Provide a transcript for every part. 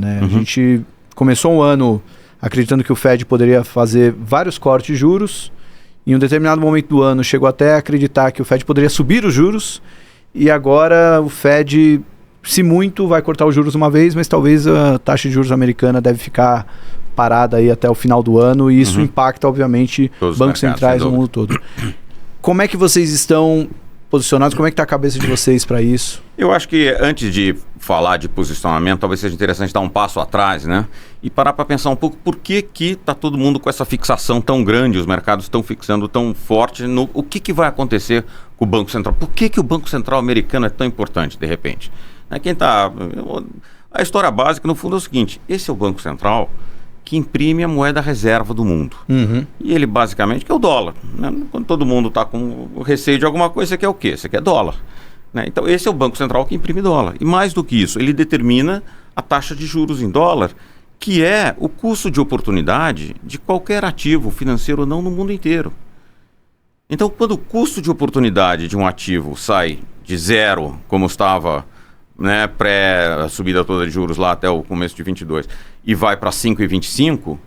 né? A gente começou um ano acreditando que o Fed poderia fazer vários cortes de juros. Em um determinado momento do ano, chegou até a acreditar que o Fed poderia subir os juros. E agora o Fed, se muito, vai cortar os juros uma vez, mas talvez a taxa de juros americana deve ficar parada aí até o final do ano. E isso impacta, obviamente, bancos centrais no mundo todo. Como é que vocês estão posicionados? Como é que está a cabeça de vocês para isso? Eu acho que antes de falar de posicionamento, talvez seja interessante dar um passo atrás, né? E parar para pensar um pouco por que está todo mundo com essa fixação tão grande, os mercados estão fixando tão forte no o que vai acontecer com o Banco Central. Por que o Banco Central americano é tão importante, de repente? A história básica, no fundo, é o seguinte: esse é o Banco Central que imprime a moeda reserva do mundo. E ele, basicamente, que é o dólar, né? Quando todo mundo está com receio de alguma coisa, você quer o quê? Você quer dólar, né? Então, esse é o Banco Central que imprime dólar. E mais do que isso, ele determina a taxa de juros em dólar, que é o custo de oportunidade de qualquer ativo financeiro ou não no mundo inteiro. Então, quando o custo de oportunidade de um ativo sai de zero, como estava, né, pré a subida toda de juros lá até o começo de 22, e vai para 5,25,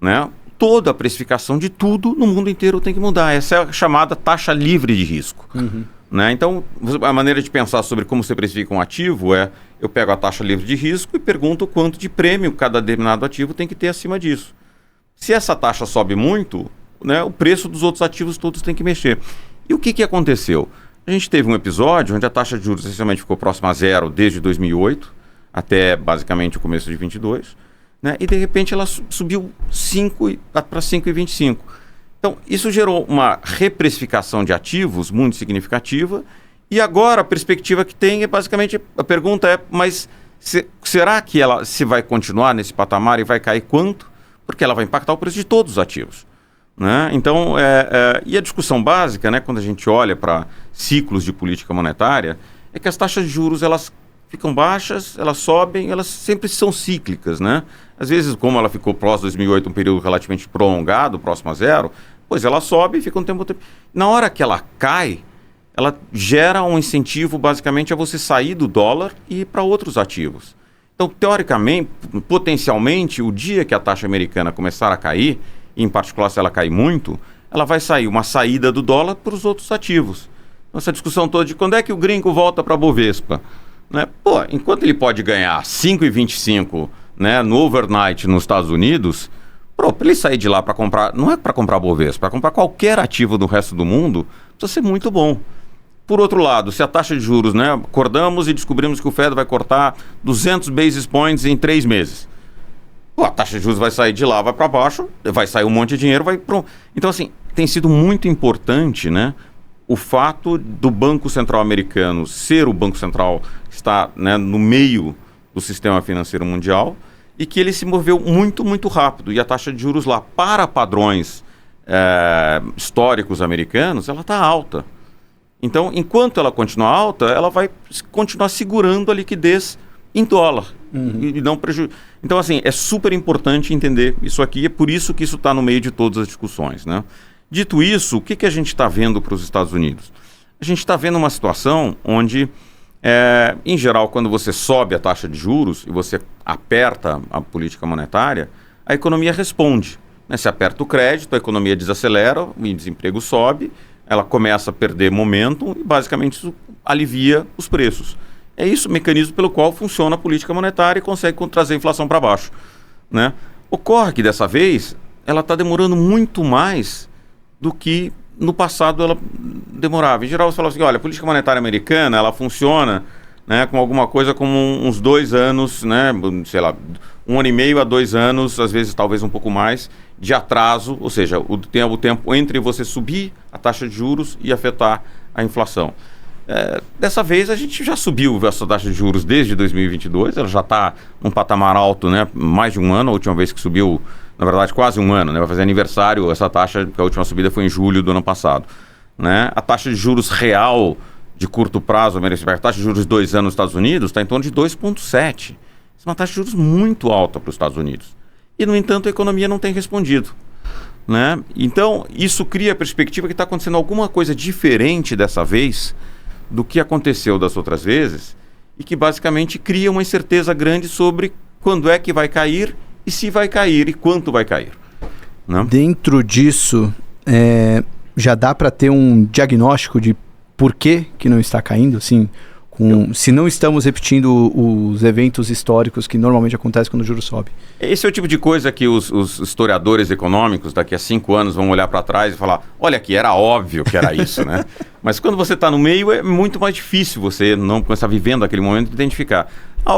né, toda a precificação de tudo no mundo inteiro tem que mudar. Essa é a chamada taxa livre de risco. Né? Então, a maneira de pensar sobre como você precifica um ativo é: eu pego a taxa livre de risco e pergunto quanto de prêmio cada determinado ativo tem que ter acima disso. Se essa taxa sobe muito, né, o preço dos outros ativos todos tem que mexer. E o que aconteceu? A gente teve um episódio onde a taxa de juros essencialmente ficou próxima a zero desde 2008 até basicamente o começo de 22, né? E de repente ela subiu para 5,25. Então isso gerou uma reprecificação de ativos muito significativa. E agora a perspectiva que tem é basicamente, a pergunta é: mas será que ela se vai continuar nesse patamar e vai cair quanto? Porque ela vai impactar o preço de todos os ativos, né? Então, e a discussão básica, né, quando a gente olha para ciclos de política monetária, é que as taxas de juros elas ficam baixas, elas sobem, elas sempre são cíclicas, né? Às vezes, como ela ficou pós-2008, um período relativamente prolongado, próximo a zero, pois ela sobe e fica um tempo... Na hora que ela cai, ela gera um incentivo basicamente a você sair do dólar e ir para outros ativos. Então, teoricamente, potencialmente, o dia que a taxa americana começar a cair, em particular se ela cair muito, ela vai sair uma saída do dólar para os outros ativos. Essa discussão toda de quando é que o gringo volta para a Bovespa, né? Pô, enquanto ele pode ganhar 5,25, né, no overnight nos Estados Unidos, para ele sair de lá para comprar, não é para comprar a Bovespa, para comprar qualquer ativo do resto do mundo, precisa ser muito bom. Por outro lado, se a taxa de juros, né, acordamos e descobrimos que o Fed vai cortar 200 basis points em 3 meses. Pô, a taxa de juros vai sair de lá, vai para baixo, vai sair um monte de dinheiro, vai para... Então, assim, tem sido muito importante, né, o fato do Banco Central americano ser o Banco Central que está, né, no meio do sistema financeiro mundial e que ele se moveu muito, muito rápido. E a taxa de juros lá, para padrões históricos americanos, ela está alta. Então, enquanto ela continuar alta, ela vai continuar segurando a liquidez em dólar. E não Então, assim, é super importante entender isso aqui. É por isso que isso está no meio de todas as discussões, né? Dito isso, o que a gente está vendo para os Estados Unidos? A gente está vendo uma situação onde, em geral, quando você sobe a taxa de juros e você aperta a política monetária, a economia responde, né? Se aperta o crédito, a economia desacelera, o desemprego sobe, ela começa a perder momentum e, basicamente, isso alivia os preços. É isso o mecanismo pelo qual funciona a política monetária e consegue trazer a inflação para baixo, né? Ocorre que, dessa vez, ela está demorando muito mais do que no passado ela demorava. Em geral, você fala assim: olha, a política monetária americana, ela funciona, né, com alguma coisa como uns 2 anos, né, sei lá, 1 ano e meio a 2 anos, às vezes talvez um pouco mais, de atraso, ou seja, o tempo entre você subir a taxa de juros e afetar a inflação. Dessa vez a gente já subiu essa taxa de juros desde 2022, ela já está num patamar alto, né, mais de 1 ano, a última vez que subiu, na verdade quase 1 ano, né, vai fazer aniversário essa taxa, porque a última subida foi em julho do ano passado, né? A taxa de juros real de curto prazo, a taxa de juros de 2 anos nos Estados Unidos está em torno de 2,7. Isso é uma taxa de juros muito alta para os Estados Unidos. E, no entanto, a economia não tem respondido, né? Então, isso cria a perspectiva que está acontecendo alguma coisa diferente dessa vez do que aconteceu das outras vezes e que basicamente cria uma incerteza grande sobre quando é que vai cair e se vai cair e quanto vai cair. Né? Dentro disso, já dá para ter um diagnóstico de por que não está caindo? Assim, se não estamos repetindo os eventos históricos que normalmente acontecem quando o juro sobe. Esse é o tipo de coisa que os historiadores econômicos daqui a 5 anos vão olhar para trás e falar, olha aqui, era óbvio que era isso, né? Mas quando você está no meio é muito mais difícil você não começar vivendo aquele momento identificar. Há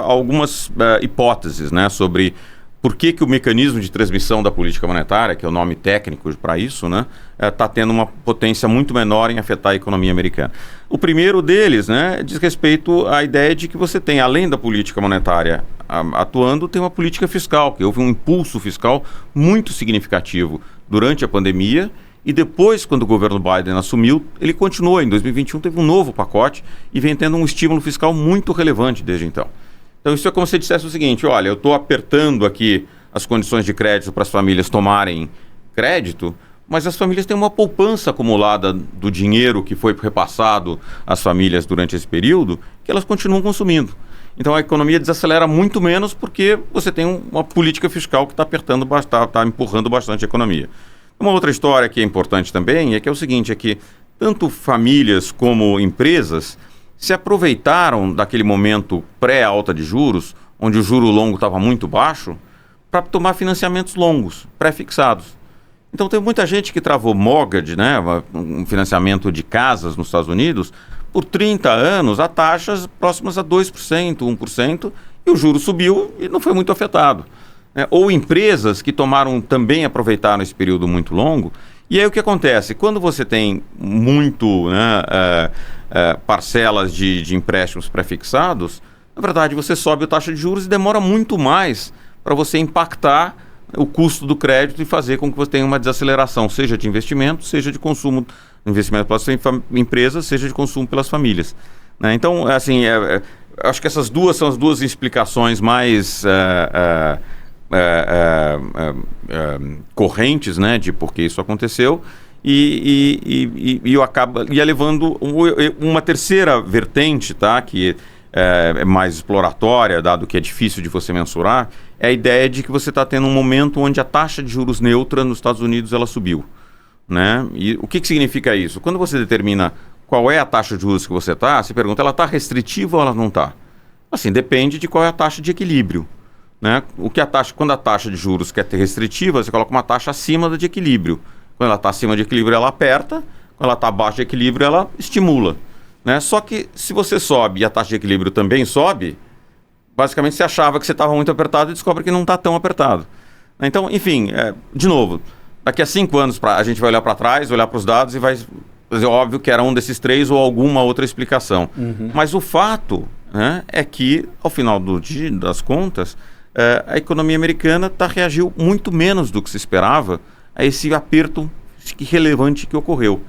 algumas hipóteses, né, sobre por que o mecanismo de transmissão da política monetária, que é o nome técnico para isso, né, está tendo uma potência muito menor em afetar a economia americana. O primeiro deles, né, diz respeito à ideia de que você tem, além da política monetária atuando, tem uma política fiscal, que houve um impulso fiscal muito significativo durante a pandemia e depois, quando o governo Biden assumiu, ele continuou. Em 2021 teve um novo pacote e vem tendo um estímulo fiscal muito relevante desde então. Então isso é como se dissesse o seguinte, olha, eu estou apertando aqui as condições de crédito para as famílias tomarem crédito, mas as famílias têm uma poupança acumulada do dinheiro que foi repassado às famílias durante esse período, que elas continuam consumindo. Então a economia desacelera muito menos porque você tem uma política fiscal que está apertando, está empurrando bastante a economia. Uma outra história que é importante também é o seguinte, é que tanto famílias como empresas se aproveitaram daquele momento pré-alta de juros, onde o juro longo estava muito baixo, para tomar financiamentos longos, pré-fixados. Então tem muita gente que travou mortgage, né, um financiamento de casas nos Estados Unidos, por 30 anos a taxas próximas a 2%, 1%, e o juro subiu e não foi muito afetado. Ou empresas que aproveitaram esse período muito longo. E aí o que acontece? Quando você tem muito, né, parcelas de empréstimos pré-fixados, na verdade você sobe a taxa de juros e demora muito mais para você impactar o custo do crédito e fazer com que você tenha uma desaceleração, seja de investimento, seja de consumo, investimento pelas empresas, seja de consumo pelas famílias. Né? Então, assim, acho que essas duas são as duas explicações mais correntes, né, de por que isso aconteceu e ia levando uma terceira vertente, tá, que é mais exploratória, dado que é difícil de você mensurar, é a ideia de que você está tendo um momento onde a taxa de juros neutra nos Estados Unidos ela subiu, né? E o que significa isso? Quando você determina qual é a taxa de juros que você está, se pergunta, ela está restritiva ou ela não está? Assim, depende de qual é a taxa de equilíbrio. Né? Quando a taxa de juros quer ter restritiva, você coloca uma taxa acima da de equilíbrio. Quando ela está acima de equilíbrio, ela aperta. Quando ela está abaixo de equilíbrio, ela estimula. Né? Só que se você sobe e a taxa de equilíbrio também sobe, basicamente você achava que você estava muito apertado e descobre que não está tão apertado. Então, enfim, de novo, daqui a 5 anos a gente vai olhar para trás, olhar para os dados e vai dizer, óbvio que era um desses 3 ou alguma outra explicação. Uhum. Mas o fato, né, é que, ao final das contas, a economia americana reagiu muito menos do que se esperava a esse aperto relevante que ocorreu.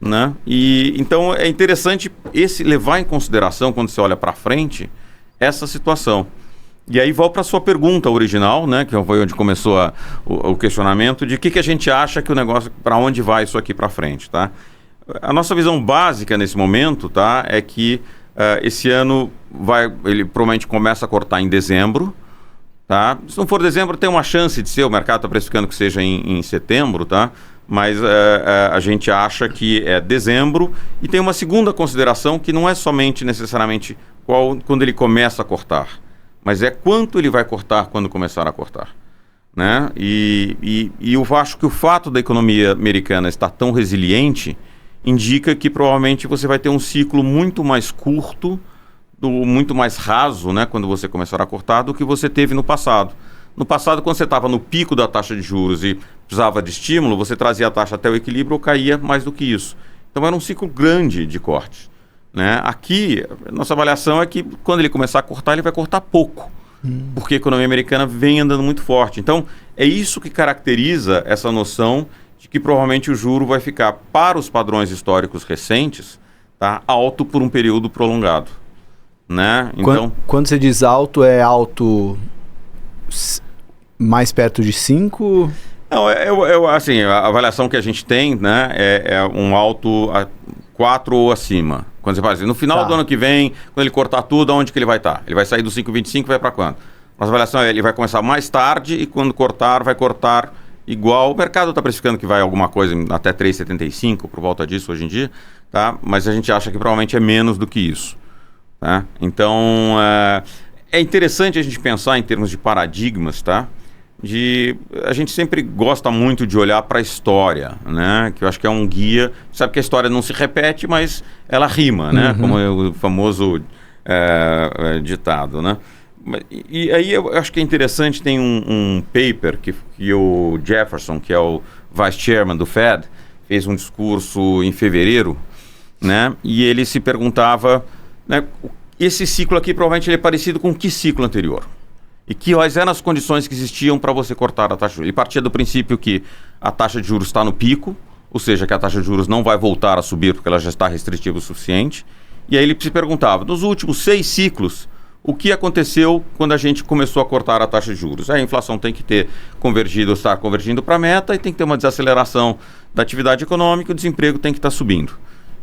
Né? E, então é interessante levar em consideração, quando você olha para frente, essa situação. E aí volto para a sua pergunta original, né, que foi onde começou o questionamento de que a gente acha que o negócio, para onde vai isso aqui para frente. Tá? A nossa visão básica nesse momento, tá, é que esse ano ele provavelmente começa a cortar em dezembro. Tá? Se não for dezembro, tem uma chance de ser, o mercado está precificando que seja em setembro, tá? Mas a gente acha que é dezembro. E tem uma segunda consideração que não é somente necessariamente quando ele começa a cortar, mas é quanto ele vai cortar quando começar a cortar. Né? E eu acho que o fato da economia americana estar tão resiliente indica que provavelmente você vai ter um ciclo muito mais curto, muito mais raso, né, quando você começar a cortar, do que você teve no passado. No passado, quando você estava no pico da taxa de juros e precisava de estímulo, você trazia a taxa até o equilíbrio ou caía mais do que isso. Então era um ciclo grande de corte. Né? Aqui, nossa avaliação é que quando ele começar a cortar, ele vai cortar pouco, porque a economia americana vem andando muito forte. Então é isso que caracteriza essa noção de que provavelmente o juro vai ficar, para os padrões históricos recentes, tá, alto por um período prolongado. Né? Então, quando você diz alto, é alto mais perto de 5? Não, assim, a avaliação que a gente tem, né, é um alto 4 ou acima. Quando você fala assim, no final do ano que vem, quando ele cortar tudo, aonde que ele vai estar? Ele vai sair do 5,25 e vai para quanto? Nossa avaliação ele vai começar mais tarde e quando cortar, vai cortar igual. O mercado está precificando que vai alguma coisa até 3,75 por volta disso hoje em dia, tá? Mas a gente acha que provavelmente é menos do que isso. Tá? Então, é interessante a gente pensar em termos de paradigmas, tá? A gente sempre gosta muito de olhar para a história, né? Que eu acho que é um guia. Sabe que a história não se repete, mas ela rima, né? Como é o famoso ditado, né? E aí eu acho que é interessante, tem um paper que o Jefferson, que é o Vice Chairman do Fed, fez um discurso em fevereiro, né? E ele se perguntava, né, esse ciclo aqui provavelmente ele é parecido com que ciclo anterior? E quais eram as condições que existiam para você cortar a taxa de juros? Ele partia do princípio que a taxa de juros está no pico, ou seja, que a taxa de juros não vai voltar a subir porque ela já está restritiva o suficiente. E aí ele se perguntava, nos últimos 6 ciclos, o que aconteceu quando a gente começou a cortar a taxa de juros? A inflação tem que ter convergido, estar convergindo para a meta e tem que ter uma desaceleração da atividade econômica, o desemprego tem que estar subindo.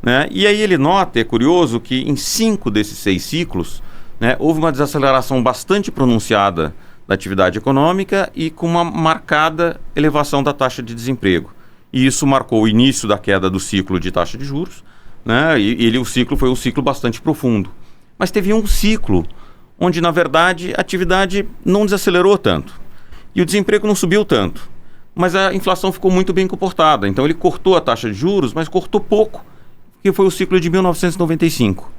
Né? E aí ele nota, é curioso, que em 5 desses 6 ciclos, né, houve uma desaceleração bastante pronunciada da atividade econômica e com uma marcada elevação da taxa de desemprego. E isso marcou o início da queda do ciclo de taxa de juros, né? O ciclo foi um ciclo bastante profundo. Mas teve um ciclo onde, na verdade, a atividade não desacelerou tanto e o desemprego não subiu tanto, mas a inflação ficou muito bem comportada. Então ele cortou a taxa de juros, mas cortou pouco, que foi o ciclo de 1995.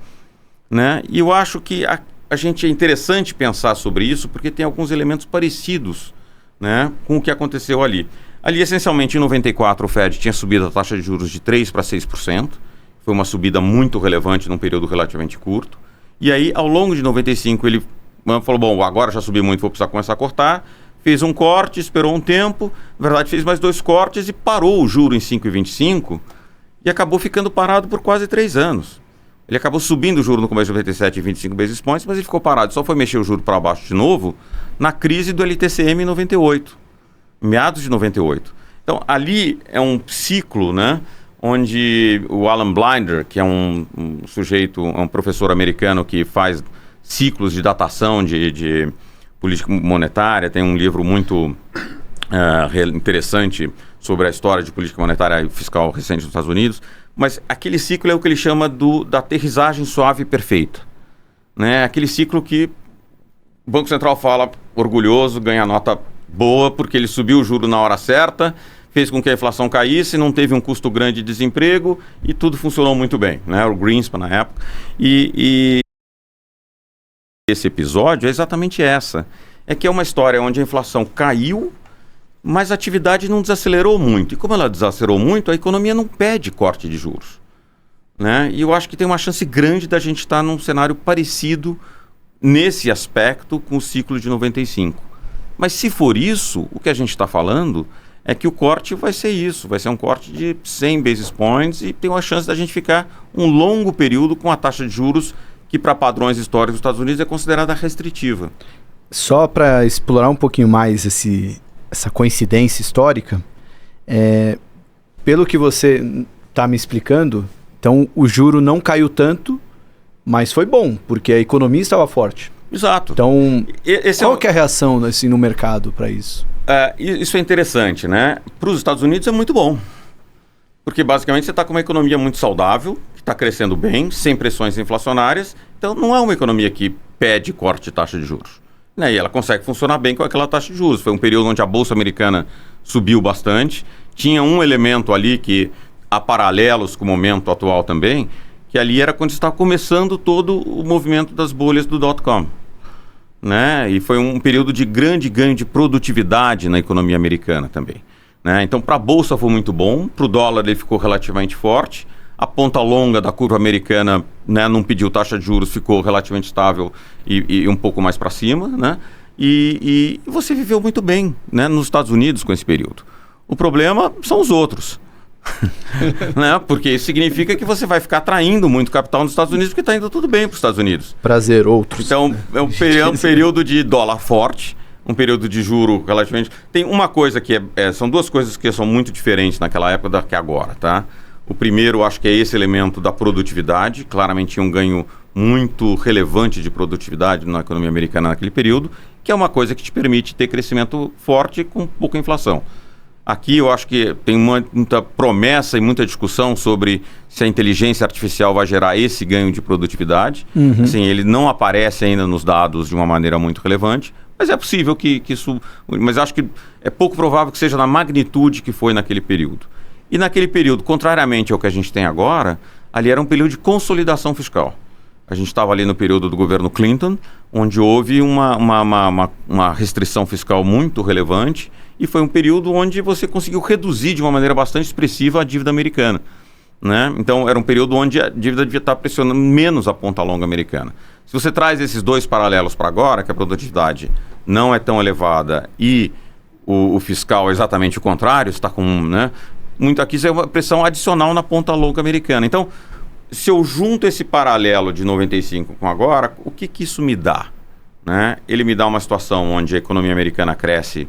Né? E eu acho que a gente é interessante pensar sobre isso porque tem alguns elementos parecidos, né, com o que aconteceu ali. Ali, essencialmente, em 94, o Fed tinha subido a taxa de juros de 3% para 6%. Foi uma subida muito relevante num período relativamente curto. E aí, ao longo de 95, ele falou, bom, agora já subi muito, vou precisar começar a cortar. Fez um corte, esperou um tempo, na verdade fez mais 2 cortes e parou o juro em 5,25 e acabou ficando parado por quase 3 anos. Ele acabou subindo o juro no começo de 97 em 25 basis points, mas ele ficou parado. Só foi mexer o juro para baixo de novo na crise do LTCM em 98, meados de 98. Então, ali é um ciclo, né, onde o Alan Blinder, que é um sujeito, um professor americano que faz ciclos de datação de política monetária, tem um livro muito interessante sobre a história de política monetária e fiscal recente nos Estados Unidos, mas aquele ciclo é o que ele chama da aterrissagem suave e perfeita. Né? Aquele ciclo que o Banco Central fala orgulhoso, ganha nota boa, porque ele subiu o juro na hora certa, fez com que a inflação caísse, não teve um custo grande de desemprego e tudo funcionou muito bem. Né? O Greenspan na época. E esse episódio é exatamente essa. É que é uma história onde a inflação caiu, mas a atividade não desacelerou muito. E como ela desacelerou muito, a economia não pede corte de juros. Né? E eu acho que tem uma chance grande da gente estar num cenário parecido nesse aspecto com o ciclo de 95. Mas se for isso, o que a gente está falando é que o corte vai ser isso. Vai ser um corte de 100 basis points e tem uma chance da gente ficar um longo período com a taxa de juros que para padrões históricos dos Estados Unidos é considerada restritiva. Só para explorar um pouquinho mais essa coincidência histórica, pelo que você está me explicando, então o juro não caiu tanto, mas foi bom, porque a economia estava forte. Exato. Então, qual que é a reação assim, no mercado para isso? Isso é interessante, né? Para os Estados Unidos é muito bom, porque basicamente você está com uma economia muito saudável, que está crescendo bem, sem pressões inflacionárias, então não é uma economia que pede corte de taxa de juros. Né? E ela consegue funcionar bem com aquela taxa de juros. Foi um período onde a Bolsa Americana subiu bastante. Tinha um elemento ali que, a paralelos com o momento atual também, que ali era quando estava começando todo o movimento das bolhas do dot-com. Né? E foi um período de grande ganho de produtividade na economia americana também. Né? Então, para a Bolsa foi muito bom, para o dólar ele ficou relativamente forte. A ponta longa da curva americana, né, não pediu taxa de juros, ficou relativamente estável e um pouco mais para cima, né? E você viveu muito bem, né, nos Estados Unidos com esse período. O problema são os outros. Né? Porque isso significa que você vai ficar atraindo muito capital nos Estados Unidos porque está indo tudo bem para os Estados Unidos. Prazer, outros. Então, é um período de dólar forte, um período de juro relativamente... Tem uma coisa que são duas coisas que são muito diferentes naquela época do que agora, tá? O primeiro, acho que é esse elemento da produtividade. Claramente tinha um ganho muito relevante de produtividade na economia americana naquele período, que é uma coisa que te permite ter crescimento forte com pouca inflação. Aqui eu acho que tem muita promessa e muita discussão sobre se a inteligência artificial vai gerar esse ganho de produtividade. Assim, ele não aparece ainda nos dados de uma maneira muito relevante, mas é possível que isso... Mas acho que é pouco provável que seja na magnitude que foi naquele período. E naquele período, contrariamente ao que a gente tem agora, ali era um período de consolidação fiscal. A gente estava ali no período do governo Clinton, onde houve uma restrição fiscal muito relevante, e foi um período onde você conseguiu reduzir de uma maneira bastante expressiva a dívida americana, né? Então era um período onde a dívida devia estar pressionando menos a ponta longa americana. Se você traz esses dois paralelos para agora, que a produtividade não é tão elevada e o fiscal é exatamente o contrário, está com, né, muito aqui, isso é uma pressão adicional na ponta longa americana. Então, se eu junto esse paralelo de 95 com agora, o que isso me dá? Né? Ele me dá uma situação onde a economia americana cresce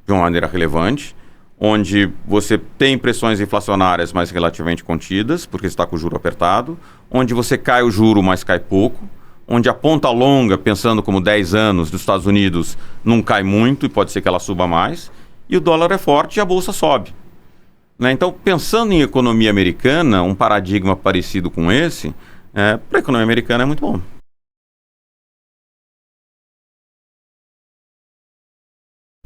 de uma maneira relevante, onde você tem pressões inflacionárias mais relativamente contidas, porque você está com o juro apertado, onde você cai o juro, mas cai pouco, onde a ponta longa, pensando como 10 anos dos Estados Unidos, não cai muito e pode ser que ela suba mais, e o dólar é forte e a bolsa sobe. Né? Então, pensando em economia americana, um paradigma parecido com esse, para a economia americana é muito bom.